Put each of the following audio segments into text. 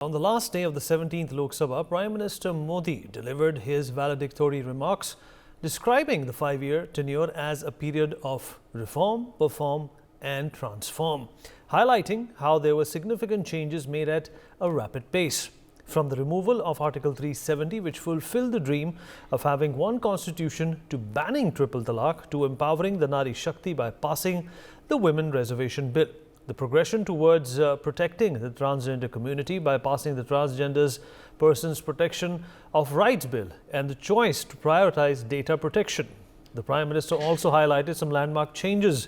On the last day of the 17th Lok Sabha, Prime Minister Modi delivered his valedictory remarks describing the 5-year tenure as a period of reform, perform and transform, highlighting how there were significant changes made at a rapid pace. From the removal of Article 370, which fulfilled the dream of having one constitution, to banning triple talaq, to empowering the Nari Shakti by passing the Women Reservation Bill. The progression towards protecting the transgender community by passing the Transgenders Persons Protection of Rights Bill and the choice to prioritize data protection. The Prime Minister also highlighted some landmark changes.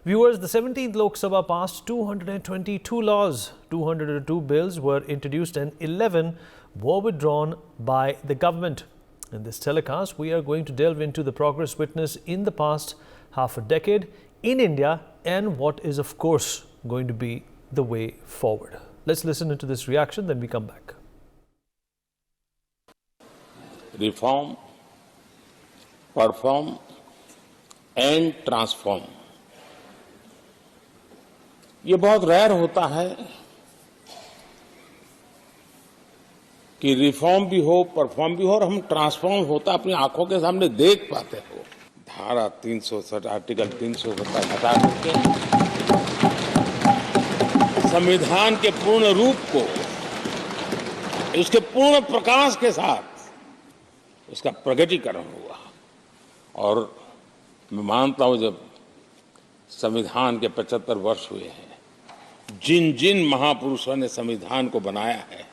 Viewers, the 17th Lok Sabha passed 222 laws, 202 bills were introduced and 11 were withdrawn by the government. In this telecast, we are going to delve into the progress witnessed in the past half a decade in India and what is, of course, going to be the way forward. Let's listen into this reaction, then we come back. Reform, perform and transform. ये बहुत rare होता है कि reform भी हो, perform भी हो और हम ट्रांसफॉर्म होता अपनी आंखों के सामने देख पाते हो। धारा 360 आर्टिकल 370 हटा करके संविधान के पूर्ण रूप को, इसके पूर्ण प्रकाश के साथ इसका प्रकटीकरण हुआ। और मैं मानता हूं जब संविधान के 75 वर्ष हुए हैं, जिन जिन महापुरुषों ने संविधान को बनाया है,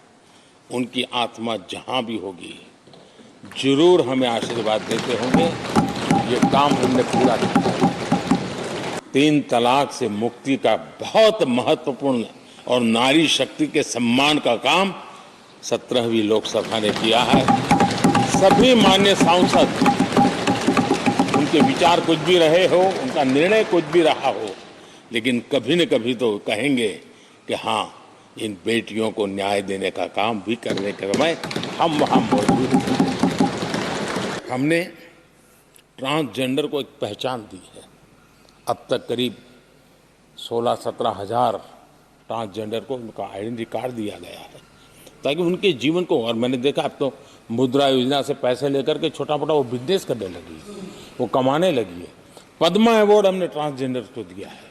उनकी आत्मा जहां भी होगी जरूर हमें आशीर्वाद देते होंगे। ये काम हमने पूरा किया। 3 तलाक से मुक्ति का बहुत महत्वपूर्ण और नारी शक्ति के सम्मान का काम 17वीं लोकसभा ने किया है। सभी माननीय सांसद, उनके विचार कुछ भी रहे हो, उनका निर्णय कुछ भी रहा हो, लेकिन कभी न कभी तो कहेंगे कि हाँ, इन बेटियों को न्याय देने का काम भी करने के समय हम वहां मौजूद हैं। हमने ट्रांसजेंडर को एक पहचान दी है। अब तक करीब 16-17 हजार ट्रांसजेंडर को उनका आइडेंटिटी कार्ड दिया गया है, ताकि उनके जीवन को, और मैंने देखा अब तो मुद्रा योजना से पैसे लेकर के छोटा मोटा वो बिजनेस करने लगी, वो कमाने लगी है। पद्मा अवार्ड हमने ट्रांसजेंडर को दिया है,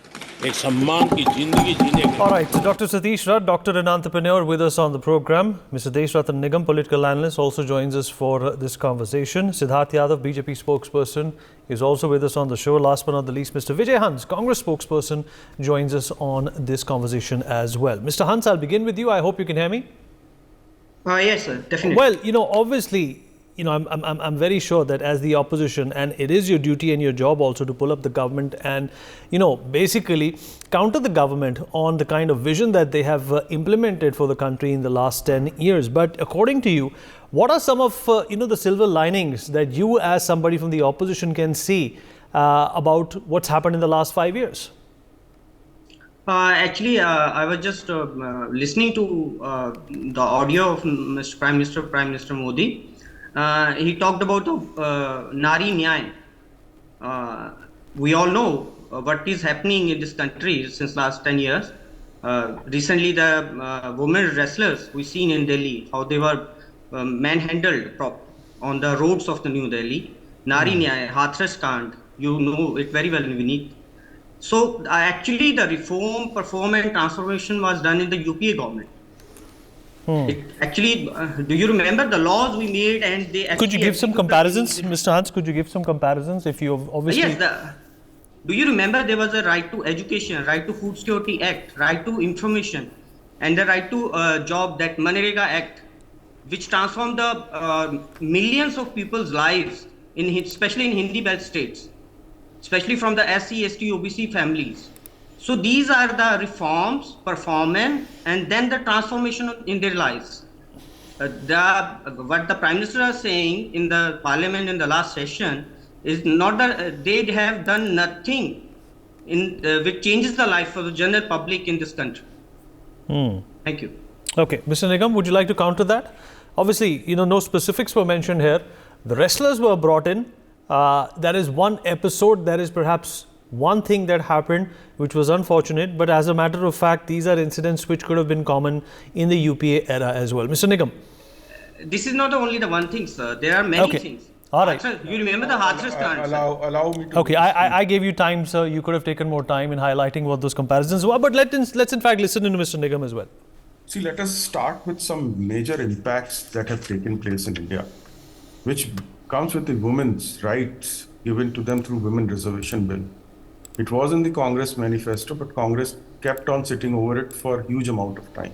एक सम्मान की जिंदगी जीने के। All right, so Dr. Satish Rath, doctor and entrepreneur with us on the program. Mr. Deshratan Nigam, political analyst, also joins us for this conversation. Siddharth Yadav, BJP spokesperson, is also with us on the show. Last but not the least, Mr. Vijay Hans, Congress spokesperson, joins us on this conversation as well. Mr. Hans, I'll begin with you. I hope you can hear me. Yes, sir, definitely. Well, obviously, I'm very sure that as the opposition, and it is your duty and your job also to pull up the government and, basically counter the government on the kind of vision that they have implemented for the country in the last 10 years. But according to you, what are some of, the silver linings that you as somebody from the opposition can see about what's happened in the last 5 years? Actually, I was just listening to the audio of Mr. Prime Minister Modi. He talked about Nari Nyay. We all know what is happening in this country since last 10 years. Recently, the women wrestlers we seen in Delhi, how they were manhandled on the roads of the New Delhi. Nari Nyay, Hathras Kand, you know it very well, Vineet. So actually, the reform, perform and transformation was done in the UPA government. Actually, do you remember the laws we made and they actually... Could you give some comparisons, Mr. Hans? Could you give some comparisons if you obviously... Yes, do you remember there was a right to education, right to Food Security Act, right to information and the right to job, that Manrega Act, which transformed the millions of people's lives, especially in Hindi belt states, especially from the SC, ST, OBC families. So these are the reforms, performance, and then the transformation in their lives. What the Prime Minister is saying in the Parliament in the last session is not that they have done nothing which changes the life of the general public in this country. Thank you. Okay, Mr. Nigam, would you like to counter that? Obviously, no specifics were mentioned here. The wrestlers were brought in. That is one episode that is perhaps one thing that happened which was unfortunate, but as a matter of fact, these are incidents which could have been common in the UPA era as well. Mr. Nigam. This is not only the one thing, sir. There are many things. All right. You remember the Hathras plant, allow me to. Okay, I gave you time, sir. You could have taken more time in highlighting what those comparisons were. But let's in fact listen to Mr. Nigam as well. See, let us start with some major impacts that have taken place in India, which comes with the women's rights given to them through Women Reservation Bill. It was in the Congress manifesto, but Congress kept on sitting over it for a huge amount of time.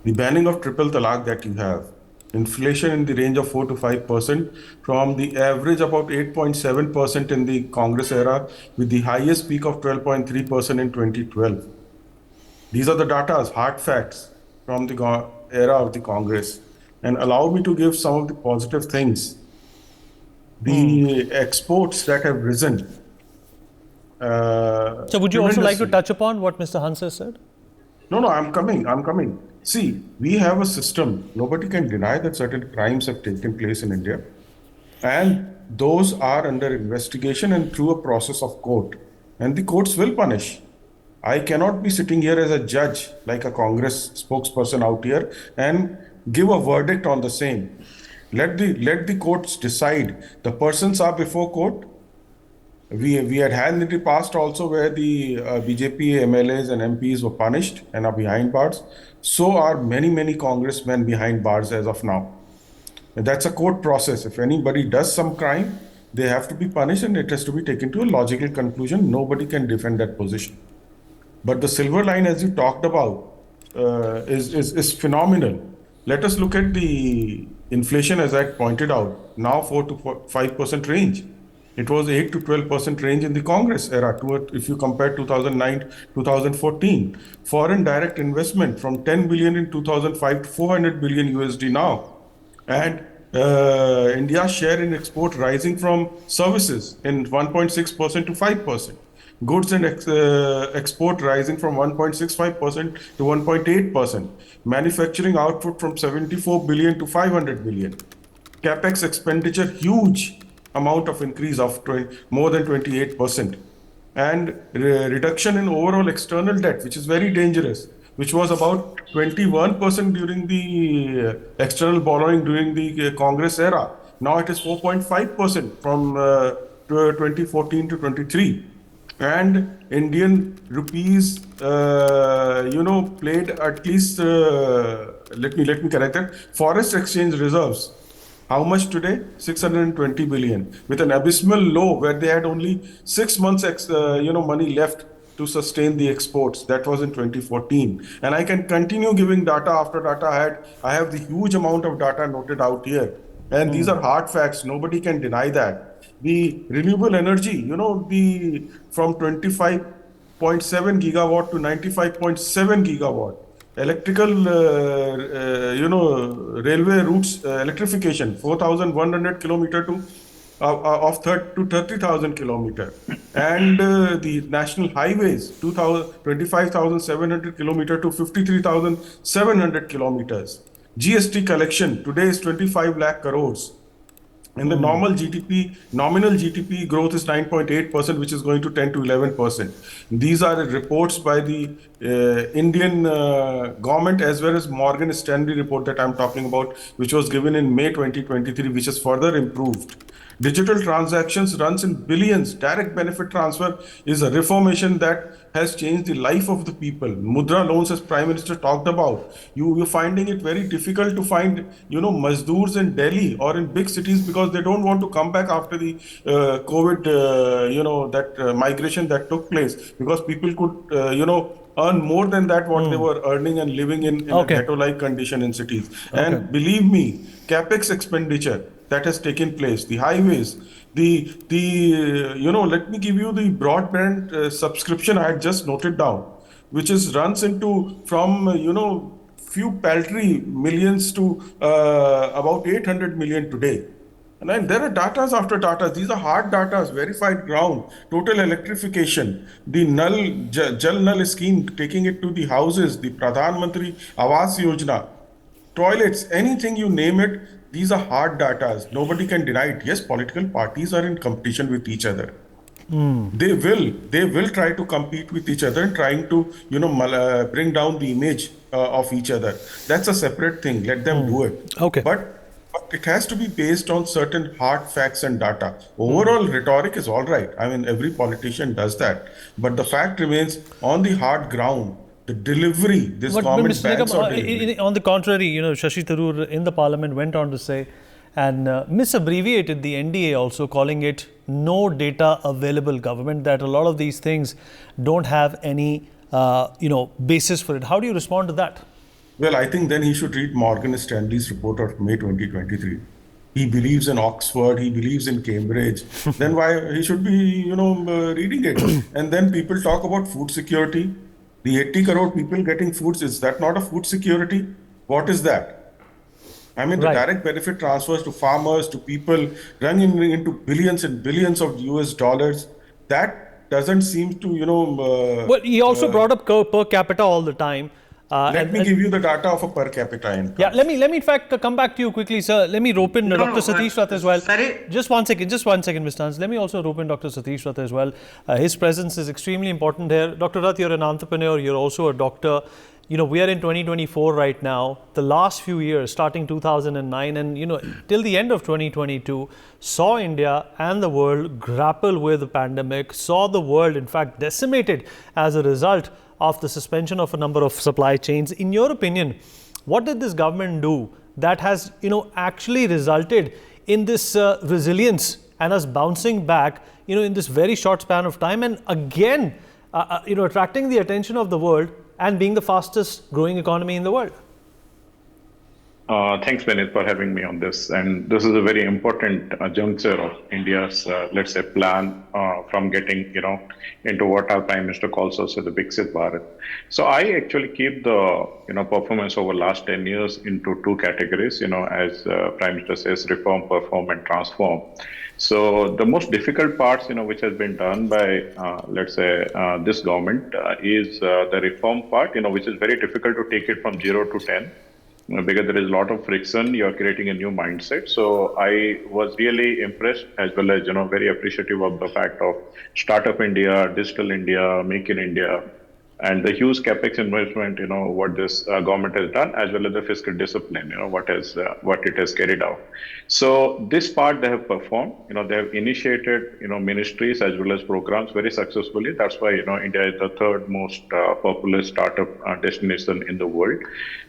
The banning of triple talaq that you have, inflation in the range of 4 to 5%, from the average about 8.7% in the Congress era, with the highest peak of 12.3% in 2012. These are the data, hard facts from the era of the Congress. And allow me to give some of the positive things. The exports that have risen. So would you also like to touch upon what Mr. Hans has said? No, I'm coming. See, we have a system. Nobody can deny that certain crimes have taken place in India. And those are under investigation and through a process of court. And the courts will punish. I cannot be sitting here as a judge, like a Congress spokesperson out here, and give a verdict on the same. Let the courts decide. The persons are before court. We had in the past also where the BJP MLAs and MPs were punished and are behind bars. So are many congressmen behind bars as of now. And that's a court process. If anybody does some crime, they have to be punished and it has to be taken to a logical conclusion. Nobody can defend that position. But the silver line, as you talked about, is phenomenal. Let us look at the inflation, as I pointed out, now 4 to 5% range. It was 8 to 12% range in the Congress era, if you compare 2009, 2014. Foreign direct investment from 10 billion in 2005 to 400 billion USD now. And India's share in export rising from services in 1.6% to 5%. Goods and export rising from 1.65% to 1.8%. Manufacturing output from 74 billion to 500 billion. Capex expenditure, huge amount of increase of more than 28%. And reduction in overall external debt, which is very dangerous, which was about 21% during the external borrowing during the Congress era. Now it is 4.5% from 2014 to 23. And Indian rupees, played at least, let me correct that, forest exchange reserves. How much today? 620 billion, with an abysmal low where they had only 6 months, money left to sustain the exports. That was in 2014. And I can continue giving data after data. I have the huge amount of data noted out here. And these are hard facts. Nobody can deny that. The renewable energy, from 25.7 gigawatt to 95.7 gigawatt. Electrical, railway routes electrification, 4,100 kilometer to 30,000 kilometer, and the national highways, 25,700 kilometer to 53,700 kilometers. GST collection today is 25 lakh crores. And the nominal GDP growth is 9.8%, which is going to 10 to 11%. These are reports by the Indian government as well as Morgan Stanley report that I'm talking about, which was given in May 2023, which is further improved. Digital transactions runs in billions. Direct benefit transfer is a reformation that has changed the life of the people. Mudra loans, as Prime Minister talked about. You're finding it very difficult to find, Mazdoors in Delhi or in big cities because they don't want to come back after the COVID, migration that took place, because people could, earn more than that what they were earning and living in a ghetto-like condition in cities. And believe me, capex expenditure that has taken place, the highways, let me give you the broadband subscription I had just noted down, which runs into from, few paltry millions to about 800 million today. And then there are datas after datas. These are hard datas, verified ground, total electrification, the Jal Nal scheme, taking it to the houses, the Pradhan Mantri Awas Yojana, toilets, anything you name it. These are hard datas. Nobody can deny it. Yes, political parties are in competition with each other. They will try to compete with each other and trying to, bring down the image of each other. That's a separate thing. Let them do it. Okay. But it has to be based on certain hard facts and data. Overall rhetoric is all right. I mean, every politician does that. But the fact remains on the hard ground, the delivery, this But government Mr. banks Nigam, on delivery. on the contrary, Shashi Tharoor in the parliament went on to say and misabbreviated the NDA also, calling it no data available government, that a lot of these things don't have any, basis for it. How do you respond to that? Well, I think then he should read Morgan Stanley's report of May 2023. He believes in Oxford, he believes in Cambridge. Then why he should be, reading it? And then people talk about food security. The 80 crore people getting foods, is that not a food security? What is that? I mean, the Right. direct benefit transfers to farmers, to people, running into billions and billions of US dollars. That doesn't seem to, Well, he also brought up per capita all the time. let me give you the data of a per capita income. Yeah, let me in fact come back to you quickly, sir. Let me rope in Dr. Satish Rath as well. Sorry. Just one second, Mr. Hans. Let me also rope in Dr. Satish Rath as well. His presence is extremely important here. Dr. Rath, you're an entrepreneur, you're also a doctor. We are in 2024 right now. The last few years, starting 2009 and, till the end of 2022, saw India and the world grapple with the pandemic, saw the world, in fact, decimated as a result of the suspension of a number of supply chains. In your opinion, what did this government do that has, actually resulted in this resilience and us bouncing back, in this very short span of time and again, attracting the attention of the world and being the fastest growing economy in the world? Thanks, Bennett, for having me on this. And this is a very important juncture of India's, let's say, plan from getting, into what our Prime Minister calls also the Viksit Bharat. So I actually keep the, performance over last 10 years into two categories, as Prime Minister says, reform, perform, and transform. So the most difficult parts, which has been done by, let's say, this government is the reform part, which is very difficult to take it from 0 to 10. Because there is a lot of friction, you are creating a new mindset. So I was really impressed as well as, very appreciative of the fact of Startup India, Digital India, Make in India, and the huge capex investment, what this government has done, as well as the fiscal discipline, what it has carried out. So this part they have performed, they have initiated, ministries as well as programs very successfully. That's why, India is the third most populous startup destination in the world,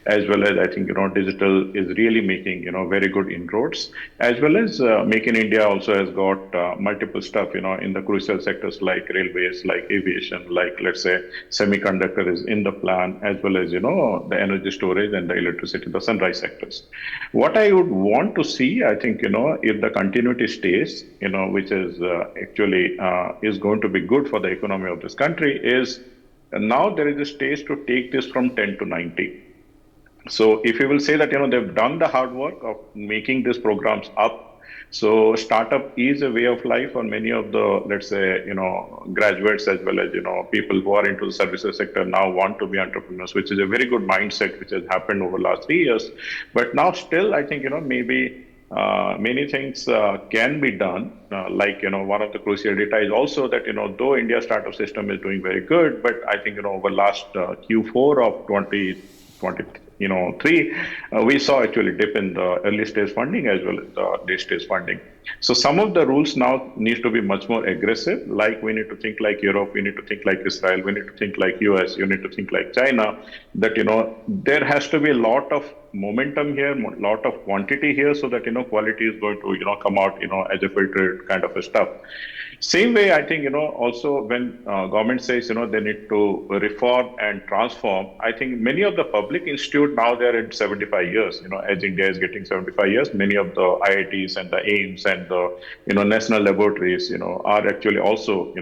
as well as I think, digital is really making, very good inroads, as well as Make in India also has got multiple stuff, in the crucial sectors like railways, like aviation, like, let's say, semiconductor is in the plan, as well as, the energy storage and the electricity, the sunrise sectors. What I would want to see, I think, if the continuity stays, which is actually is going to be good for the economy of this country, is now there is a stage to take this from 10 to 90. So if you will say that, they've done the hard work of making these programs up. So startup is a way of life for many of the, let's say, graduates as well as, people who are into the services sector now want to be entrepreneurs, which is a very good mindset, which has happened over the last 3 years. But now still, I think, maybe many things can be done. Like, one of the crucial data is also that, though India startup system is doing very good, but I think, over last Q4 of 2023, we saw actually dip in the early stage funding as well as the late stage funding. So some of the rules now need to be much more aggressive. Like we need to think like Europe, we need to think like Israel, we need to think like US, you need to think like China. That there has to be a lot of momentum here, a lot of quantity here, so that quality is going to come out as a filtered kind of a stuff. Same way, I think, also when government says, they need to reform and transform, I think many of the public institute now they're at 75 years, as India is getting 75 years, many of the IITs and the AIIMS and the, national laboratories, are actually also,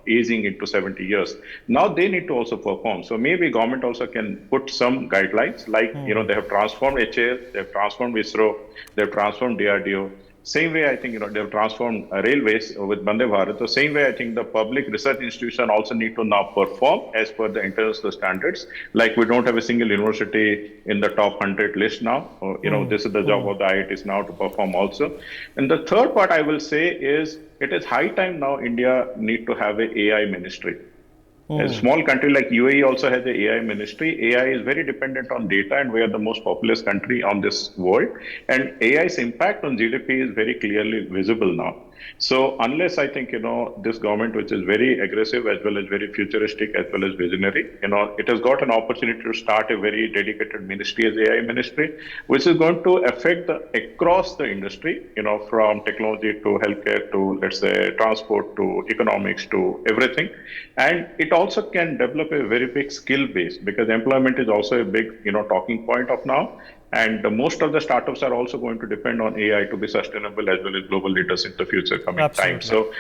aging into 70 years. Now they need to also perform. So maybe government also can put some guidelines like, they have transformed HAL, they have transformed ISRO, they have transformed DRDO. Same way, I think, they've transformed railways with Vande Bharat. The same way, I think the public research institution also need to now perform as per the international standards. Like we don't have a single university in the top 100 list now. This is the job of the IITs now to perform also. And the third part I will say is it is high time now India need to have a AI ministry. A small country like UAE also has the AI ministry. AI is very dependent on data, and we are the most populous country on this world. And AI's impact on GDP is very clearly visible now. So unless I think, this government, which is very aggressive as well as very futuristic as well as visionary, it has got an opportunity to start a very dedicated ministry as AI ministry, which is going to affect across the industry, from technology to healthcare to, let's say, transport to economics to everything. And it also can develop a very big skill base because employment is also a big, talking point of now. And most of the startups are also going to depend on AI to be sustainable as well as global leaders in the future coming time. So,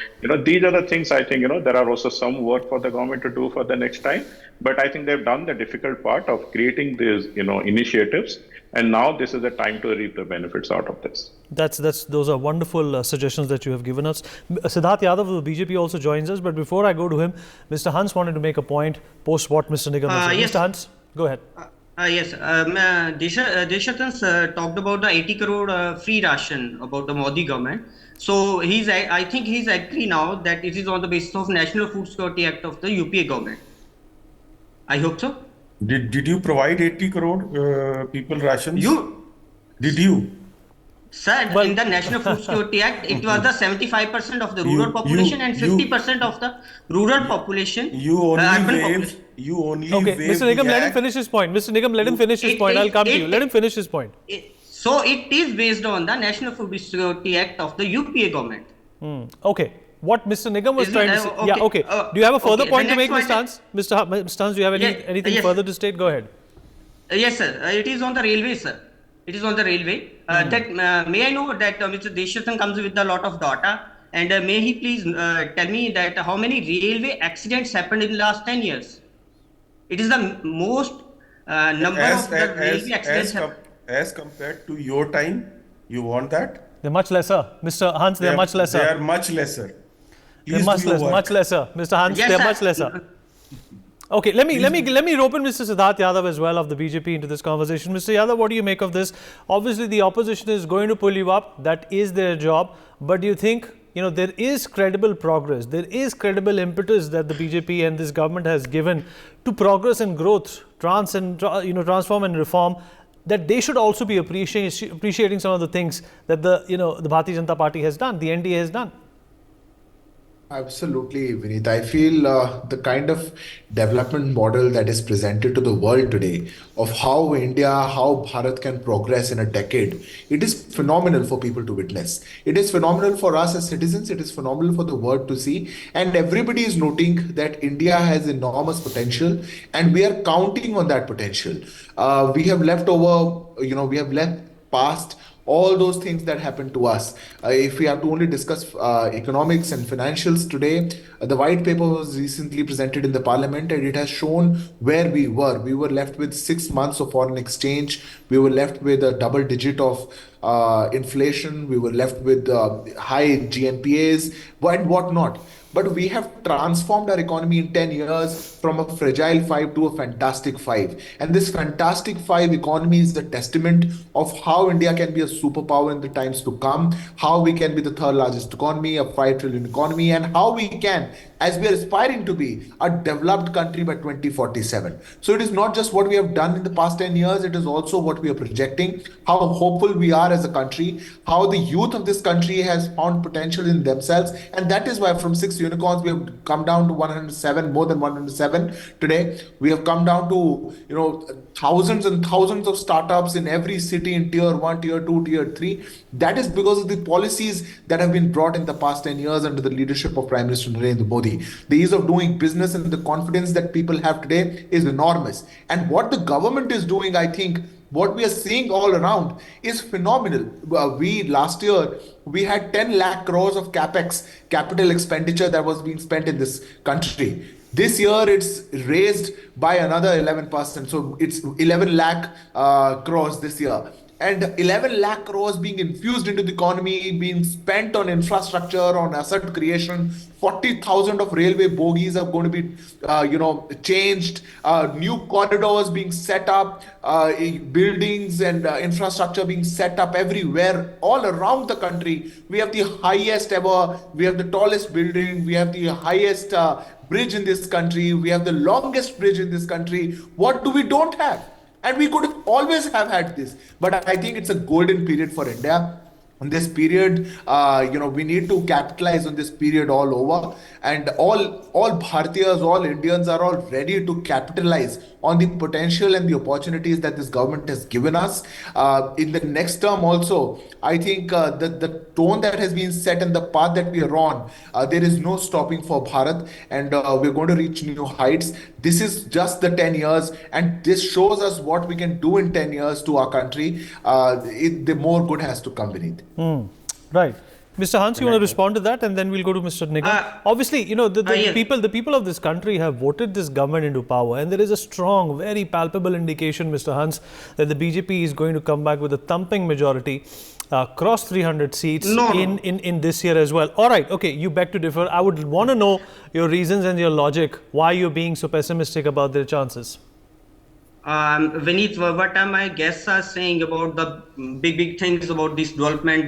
these are the things I think, there are also some work for the government to do for the next time. But I think they've done the difficult part of creating these, initiatives. And now this is the time to reap the benefits out of this. Those are wonderful suggestions that you have given us. Siddharth Yadav of the BJP also joins us. But before I go to him, Mr. Hans wanted to make a point post what Mr. Nigam has said. Yes. Mr. Hans, go ahead. Yes, Deshatans talked about the 80 crore free ration about the Modi government. So I think he's agree now that it is on the basis of National Food Security Act of the UPA government. I hope so. Did you provide 80 crore people rations? Did you? Sir, in the National Food Security Act, it was the 75% of the rural population and 50% of the rural population. You only okay, waved Mr. Nigam, let him act. finish his point. Mr. Nigam, let him finish his point. I'll come to you. Let him finish his point. So it is based on the National Food Security Act of the UPA government. Okay. What Mr. Nigam was trying to say. Okay. Yeah, okay. Do you have a further point to make, Mr. Hans? Mr. Hans, do you have anything further to state? Go ahead. Yes, sir. It is on the railway, sir. It is on the railway. May I know that Mr. Deshathan comes with a lot of data, and may he please tell me that how many railway accidents happened in the last 10 years? It is the most number of the railway accidents. As compared to your time, you want that? They're much lesser. Mr. Hans, they're much lesser. They are much lesser. They're much lesser. Mr. Hans, Yes, they're sir. much lesser. Okay, let me rope in Mr. Siddharth Yadav as well of the BJP into this conversation. Mr. Yadav, what do you make of this? Obviously, the opposition is going to pull you up. That is their job. But do you think, there is credible progress, there is credible impetus that the BJP and this government has given to progress and growth, transform and reform, that they should also be appreciating some of the things that the Bharatiya Janata Party has done, the NDA has done? Absolutely, Vineet. I feel the kind of development model that is presented to the world today of how Bharat can progress in a decade, it is phenomenal for people to witness. It is phenomenal for us as citizens. It is phenomenal for the world to see. And everybody is noting that India has enormous potential, and we are counting on that potential. We have left past all those things that happened to us. If we have to only discuss economics and financials today, the white paper was recently presented in the parliament, and it has shown where we were. We were left with 6 months of foreign exchange. We were left with a double digit of inflation. We were left with high GNPAs and whatnot. But we have transformed our economy in 10 years from a fragile 5 to a fantastic 5. And this fantastic 5 economy is the testament of how India can be a superpower in the times to come, how we can be the third largest economy, a 5 trillion economy, and how we can, as we are aspiring to be, a developed country by 2047. So it is not just what we have done in the past 10 years, it is also what we are projecting, how hopeful we are as a country, how the youth of this country has found potential in themselves. And that is why from 6 unicorns, we have come down to 107, more than 107 today. We have come down to, thousands and thousands of startups in every city in tier 1, tier 2, tier 3. That is because of the policies that have been brought in the past 10 years under the leadership of Prime Minister Narendra Modi. The ease of doing business and the confidence that people have today is enormous. And what the government is doing, I think, what we are seeing all around is phenomenal. Last year, we had 10 lakh crores of capex, capital expenditure that was being spent in this country. This year, it's raised by another 11%. So it's 11 lakh crores this year. and 11 lakh crores being infused into the economy, being spent on infrastructure, on asset creation. 40,000 of railway bogies are going to be, changed. New corridors being set up, buildings and infrastructure being set up everywhere, all around the country. We have the highest ever. We have the tallest building. We have the highest bridge in this country. We have the longest bridge in this country. What do we don't have? And we could always have had this. But I think it's a golden period for India. On this period, we need to capitalize on this period all over, and all Bhartiyas, all Indians are all ready to capitalize on the potential and the opportunities that this government has given us. In the next term also, I think the tone that has been set and the path that we are on, there is no stopping for Bharat, and we're going to reach new heights. This is just the 10 years, and this shows us what we can do in 10 years to our country. The more good has to come beneath. Right. Mr. Hans, you want to respond to that, and then we'll go to Mr. Nigam. Obviously, the people of this country have voted this government into power, and there is a strong, very palpable indication, Mr. Hans, that the BJP is going to come back with a thumping majority, cross 300 seats in this year as well. All right, okay, you beg to differ. I would want to know your reasons and your logic, why you're being so pessimistic about their chances. Vineet, what my guests are saying about the big things about this phenomenal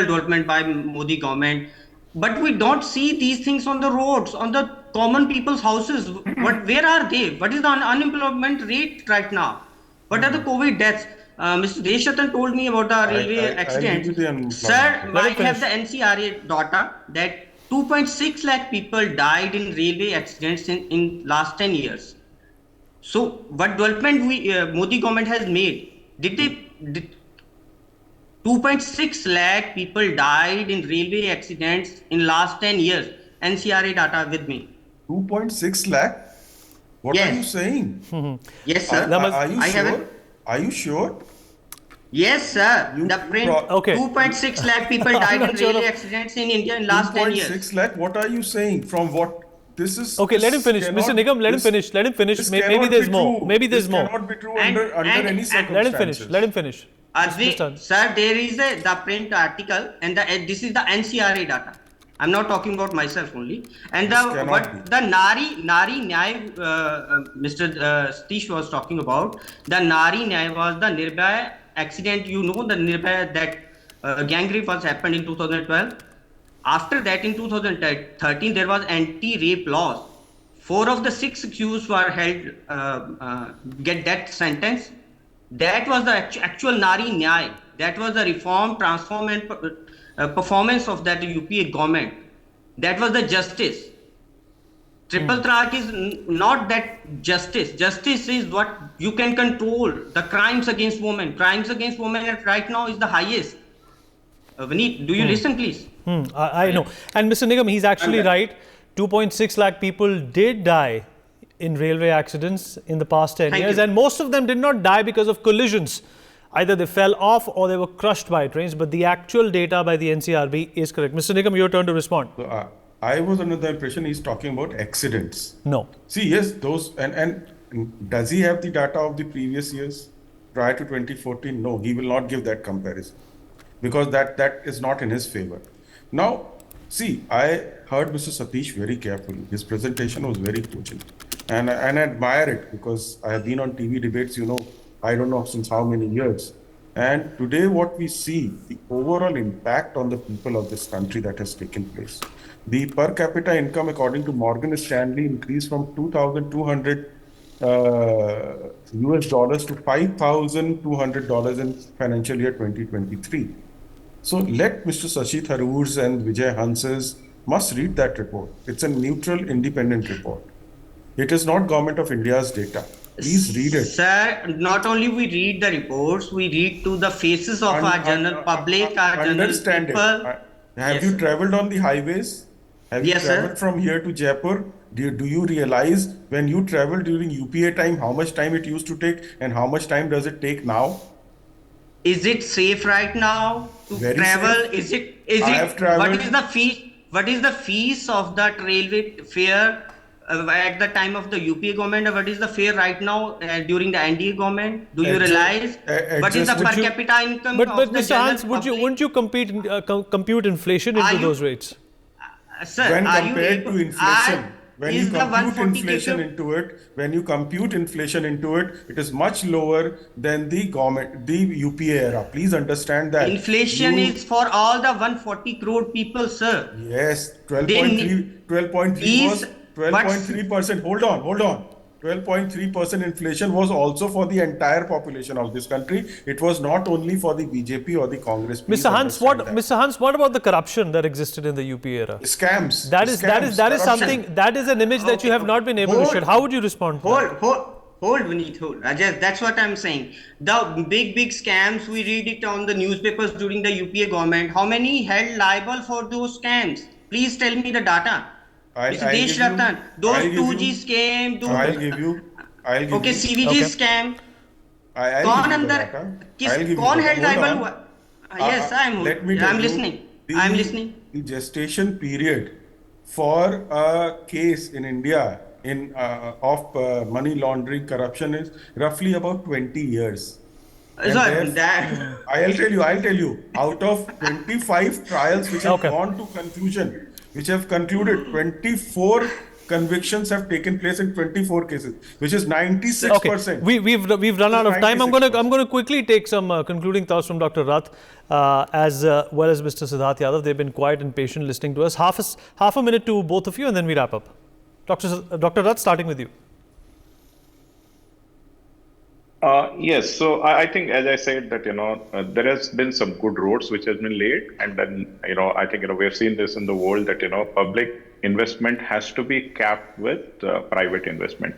development by Modi government, but we don't see these things on the roads, on the common people's houses. Where are they? What is the unemployment rate right now? What are the COVID deaths? Mr. Deshatan told me about the railway accidents. Sir, I have the NCRA data that 2.6 lakh people died in railway accidents in last 10 years. So, what development Modi government has made? Did 2.6 lakh people died in railway accidents in last 10 years? NCRA data with me. 2.6 lakh? What are you saying? Yes, sir. Are you sure? Yes, sir. Okay. 2.6 lakh people died in railway accidents in India in last 10 years. 2.6 lakh? What are you saying? From what? This is okay. Let him finish, Mr. Nigam. Let him finish. Maybe there's more. Maybe there's more. Cannot be true under any circumstances. Let him finish. Sir, there is the print article, and this is the NCRA data. I'm not talking about myself only. And the Nari Nyay, Mr. Satish was talking about, the Nari Nyay was the Nirbhaya accident. You know the Nirbhaya, that gang rape was happened in 2012. After that, in 2013, there was anti-rape laws. 4 of the 6 accused were held, get death sentence. That was the actual Nari Nyay. That was the reform, transform and performance of that UPA government. That was the justice. Triple Trak is not that justice. Justice is what you can control. The crimes against women. Crimes against women right now is the highest. Vineet, do you listen, please? I know. And Mr. Nigam, he's actually right. 2.6 lakh people did die in railway accidents in the past 10 years. And most of them did not die because of collisions. Either they fell off or they were crushed by trains. But the actual data by the NCRB is correct. Mr. Nigam, your turn to respond. So, I was under the impression he's talking about accidents. No. See, yes, those, and does he have the data of the previous years prior to 2014? No, he will not give that comparison because that is not in his favor. Now, see, I heard Mr. Satish very carefully. His presentation was very cogent. And I admire it because I have been on TV debates, I don't know since how many years. And today what we see, the overall impact on the people of this country that has taken place. The per capita income, according to Morgan Stanley, increased from $2,200 US dollars to $5,200 in financial year 2023. So let Mr. Shashi Tharoor's and Vijay Hans's must read that report. It's a neutral, independent report. It is not Government of India's data. Please read it. Sir, not only we read the reports, we read to the faces of our general public, our general people. Have you traveled on the highways? Have you traveled from here to Jaipur? Do you realize when you travel during UPA time, how much time it used to take and how much time does it take now? Is it safe right now to travel? Safe. I have traveled. What is the fees of that railway fare at the time of the UPA government, and what is the fare right now during the NDA government? Do you realize what is the per capita income But of the Mr. general Hans, wouldn't you compute inflation into those rates? Sir, When are you compared able, to inflation, when you is the compute 140 inflation kg into it, it is much lower than the government, the UPA era. Please understand that. inflation is for all the 140 crore people, sir. Yes, They 12.3, 12.3 is was what's 12.3%. Hold on. 12.3% inflation was also for the entire population of this country. It was not only for the BJP or the Congress. Please understand that. Mr. Hans, what about the corruption that existed in the UPA era? Scams. That is Corruption. that is an image that you have not been able to shed. How would you respond to that? Hold, Vineet, hold. That's what I'm saying. The big scams, we read it on the newspapers during the UPA government. How many held liable for those scams? Please tell me the data. Mr. Desh Ratan, those 2G scam, I'll give okay, you. CVG scam. I'll कौन give you the अंदर data. किस I'll give you कौन the held data. Hold liable on. हुआ? Yes, Let me tell I'm you, listening. I'm listening. The gestation period for a case in India of money laundering corruption is roughly about 20 years. And I'll tell you, out of 25 trials which have gone to conclusion, which have concluded, 24 convictions have taken place in 24 cases, which is 96%. We've run out of time. I'm going to quickly take some concluding thoughts from Dr. Rath as well as Mr. Siddharth Yadav. They've been quiet and patient listening to us. Half a minute to both of you, and then we wrap up. Dr. Rath, starting with you. Yes, so I think, as I said, that there has been some good roads which has been laid, and then I think we've seen this in the world that public investment has to be capped with private investment.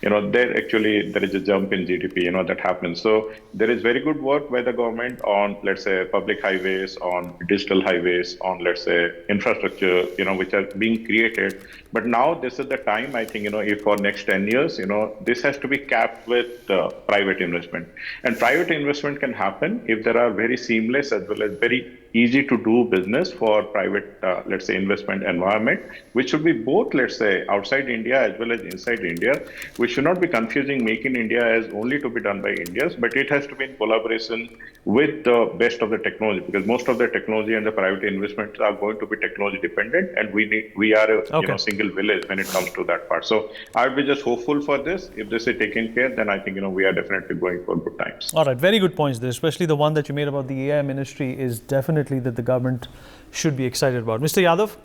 There is a jump in GDP, that happens. So there is very good work by the government on, let's say, public highways, on digital highways, on, let's say, infrastructure, which are being created. But now this is the time, I think, if for next 10 years, this has to be capped with private investment. And private investment can happen if there are very seamless as well as very easy to do business for private, let's say, investment environment, which should be both, let's say, outside India as well as inside India. We should not be confusing Make in India as only to be done by Indians, but it has to be in collaboration with the best of the technology, because most of the technology and the private investments are going to be technology dependent, and we are a single village when it comes to that part. So I would be just hopeful for this. If this is taken care, then I think we are definitely going for good times. All right, very good points there, especially the one that you made about the AI ministry is definitely that the government should be excited about. Mr. Yadav?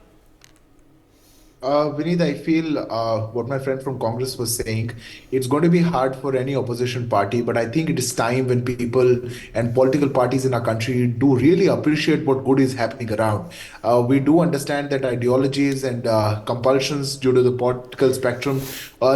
Vineet, I feel what my friend from Congress was saying, it's going to be hard for any opposition party, but I think it is time when people and political parties in our country do really appreciate what good is happening around. We do understand that ideologies and compulsions due to the political spectrum,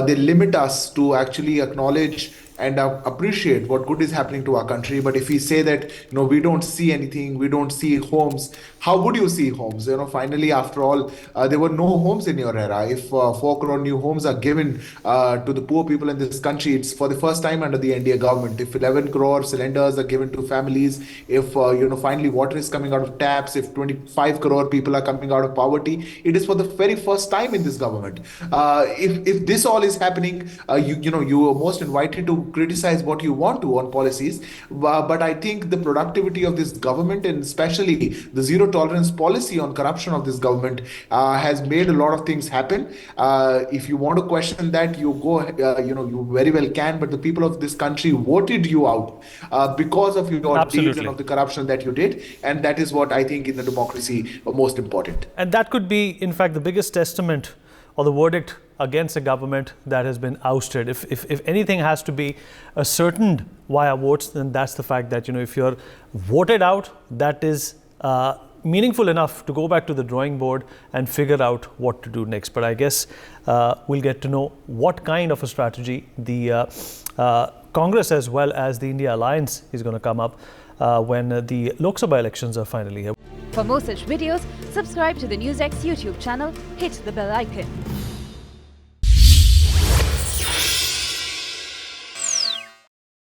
they limit us to actually acknowledge and appreciate what good is happening to our country. But if we say that we don't see anything, we don't see homes, how would you see homes? Finally, after all, there were no homes in your era. If 4 crore new homes are given to the poor people in this country, it's for the first time under the NDA government. If 11 crore cylinders are given to families, if finally water is coming out of taps, if 25 crore people are coming out of poverty, it is for the very first time in this government. If this all is happening, you are most invited to criticize what you want to on policies, but I think the productivity of this government, and especially the zero tolerance policy on corruption of this government, has made a lot of things happen. If you want to question that, you go, you very well can, but the people of this country voted you out because of your deeds and of the corruption that you did, and that is what I think in the democracy most important. And that could be, in fact, the biggest testament or the verdict against a government that has been ousted. If anything has to be ascertained via votes, then that's the fact that, if you're voted out, that is meaningful enough to go back to the drawing board and figure out what to do next. But I guess we'll get to know what kind of a strategy the Congress as well as the India Alliance is going to come up when the Lok Sabha elections are finally here. For more such videos, subscribe to the NewsX YouTube channel, hit the bell icon.